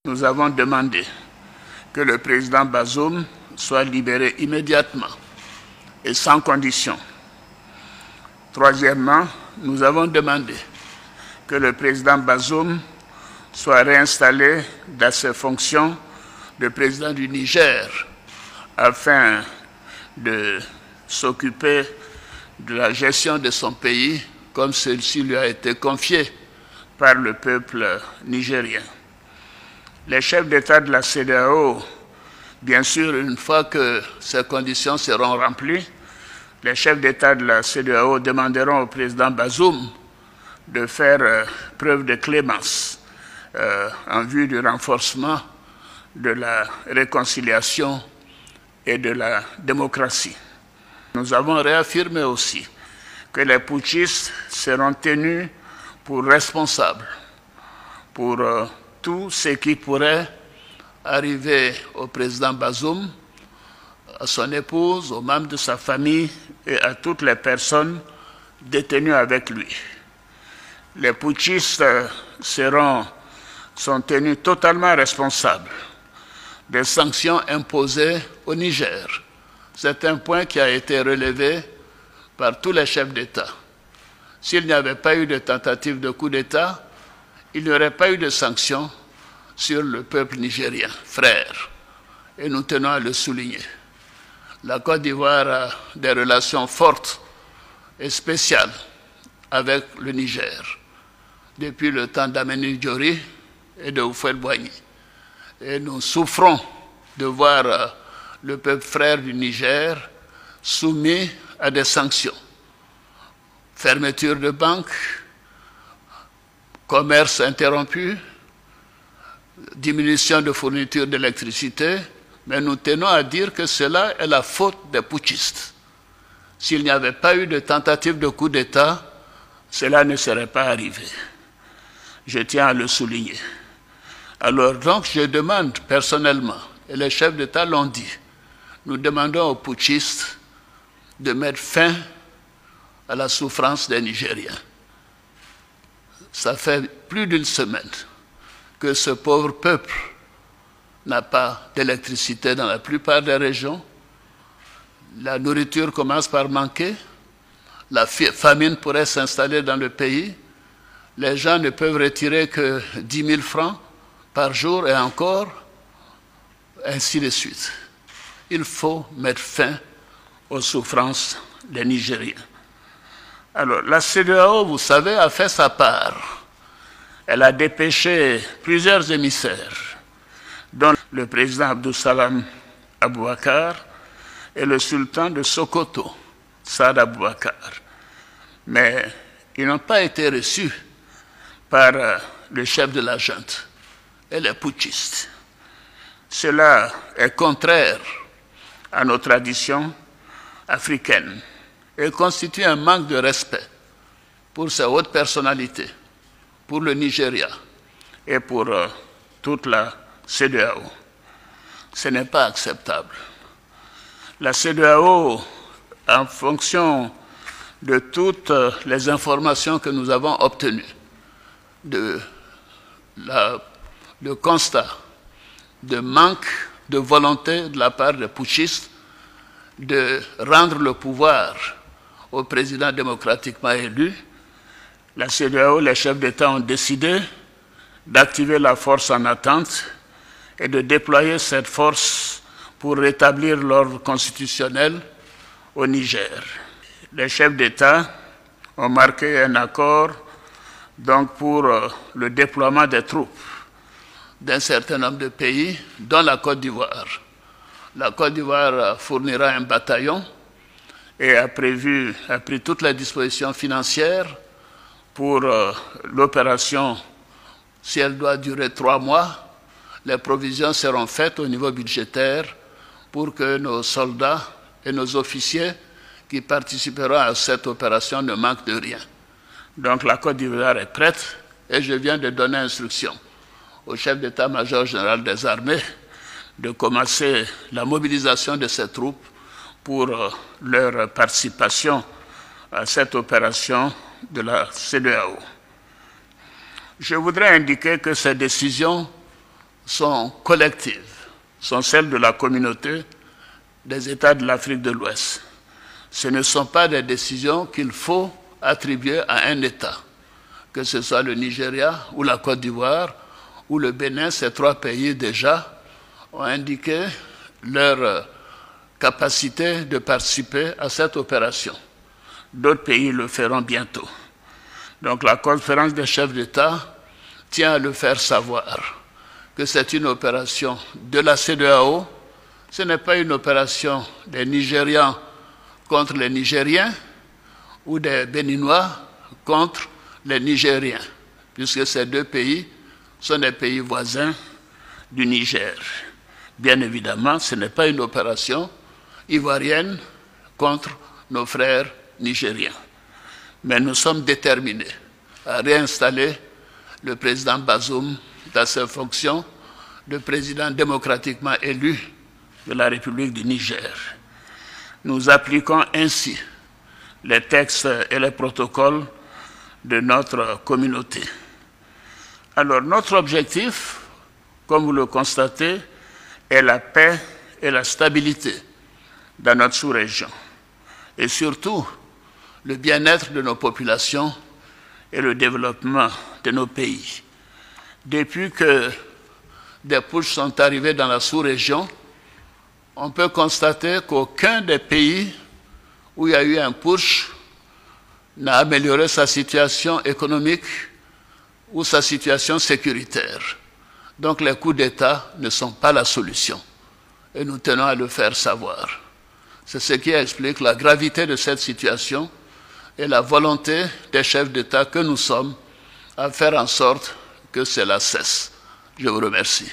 Nous avons demandé que le président Bazoum soit libéré immédiatement et sans condition. Troisièmement, nous avons demandé que le président Bazoum soit réinstallé dans ses fonctions de président du Niger afin de s'occuper de la gestion de son pays comme celle-ci lui a été confiée par le peuple nigérien. Les chefs d'État de la CEDEAO, bien sûr, une fois que ces conditions seront remplies, les chefs d'État de la CEDEAO demanderont au président Bazoum de faire preuve de clémence en vue du renforcement de la réconciliation et de la démocratie. Nous avons réaffirmé aussi que les putschistes seront tenus pour responsables pour tout ce qui pourrait arriver au président Bazoum, à son épouse, aux membres de sa famille et à toutes les personnes détenues avec lui. Les putschistes sont tenus totalement responsables des sanctions imposées au Niger. C'est un point qui a été relevé par tous les chefs d'État. S'il n'y avait pas eu de tentative de coup d'État, il n'y aurait pas eu de sanctions sur le peuple nigérien, frère. Et nous tenons à le souligner. La Côte d'Ivoire a des relations fortes et spéciales avec le Niger, depuis le temps d'Ameni Diori et de Houphouët-Boigny. Et nous souffrons de voir le peuple frère du Niger soumis à des sanctions. Fermeture de banques, commerce interrompu, diminution de fourniture d'électricité, mais nous tenons à dire que cela est la faute des putschistes. S'il n'y avait pas eu de tentative de coup d'État, cela ne serait pas arrivé. Je tiens à le souligner. Alors donc je demande personnellement, et les chefs d'État l'ont dit, nous demandons aux putschistes de mettre fin à la souffrance des Nigériens. Ça fait plus d'une semaine que ce pauvre peuple n'a pas d'électricité dans la plupart des régions. La nourriture commence par manquer. La famine pourrait s'installer dans le pays. Les gens ne peuvent retirer que 10 000 francs par jour et encore, ainsi de suite. Il faut mettre fin aux souffrances des Nigériens. Alors, la CEDEAO, vous savez, a fait sa part. Elle a dépêché plusieurs émissaires, dont le président Abdou Salam Aboubakar et le sultan de Sokoto, Saad Aboubakar. Mais ils n'ont pas été reçus par le chef de la junte et les putschistes. Cela est contraire à nos traditions africaines et constitue un manque de respect pour ces hautes personnalités, pour le Nigeria et pour toute la CEDEAO. Ce n'est pas acceptable. La CEDEAO, en fonction de toutes les informations que nous avons obtenues, de constat de manque de volonté de la part des putschistes de rendre le pouvoir au président démocratiquement élu, la CEDEAO, les chefs d'État ont décidé d'activer la force en attente et de déployer cette force pour rétablir l'ordre constitutionnel au Niger. Les chefs d'État ont marqué un accord donc pour le déploiement des troupes d'un certain nombre de pays, dont la Côte d'Ivoire. La Côte d'Ivoire fournira un bataillon et a pris toutes les dispositions financières pour l'opération. Si elle doit durer 3 mois, les provisions seront faites au niveau budgétaire pour que nos soldats et nos officiers qui participeront à cette opération ne manquent de rien. Donc la Côte d'Ivoire est prête et je viens de donner instruction au chef d'état-major général des armées de commencer la mobilisation de ces troupes pour leur participation à cette opération de la CEDEAO. Je voudrais indiquer que ces décisions sont collectives, sont celles de la communauté des États de l'Afrique de l'Ouest. Ce ne sont pas des décisions qu'il faut attribuer à un État, que ce soit le Nigeria ou la Côte d'Ivoire ou le Bénin. Ces trois pays déjà ont indiqué leur capacité de participer à cette opération. D'autres pays le feront bientôt. Donc la conférence des chefs d'État tient à le faire savoir que c'est une opération de la CEDEAO. Ce n'est pas une opération des Nigérians contre les Nigériens ou des Béninois contre les Nigériens, puisque ces deux pays sont des pays voisins du Niger. Bien évidemment, ce n'est pas une opération ivoirienne contre nos frères nigériens. Mais nous sommes déterminés à réinstaller le président Bazoum dans ses fonctions de président démocratiquement élu de la République du Niger. Nous appliquons ainsi les textes et les protocoles de notre communauté. Alors, notre objectif, comme vous le constatez, est la paix et la stabilité dans notre sous-région. Et surtout, le bien-être de nos populations et le développement de nos pays. Depuis que des putschs sont arrivés dans la sous-région, on peut constater qu'aucun des pays où il y a eu un putsch n'a amélioré sa situation économique ou sa situation sécuritaire. Donc les coups d'État ne sont pas la solution. Et nous tenons à le faire savoir. C'est ce qui explique la gravité de cette situation et la volonté des chefs d'État que nous sommes à faire en sorte que cela cesse. Je vous remercie.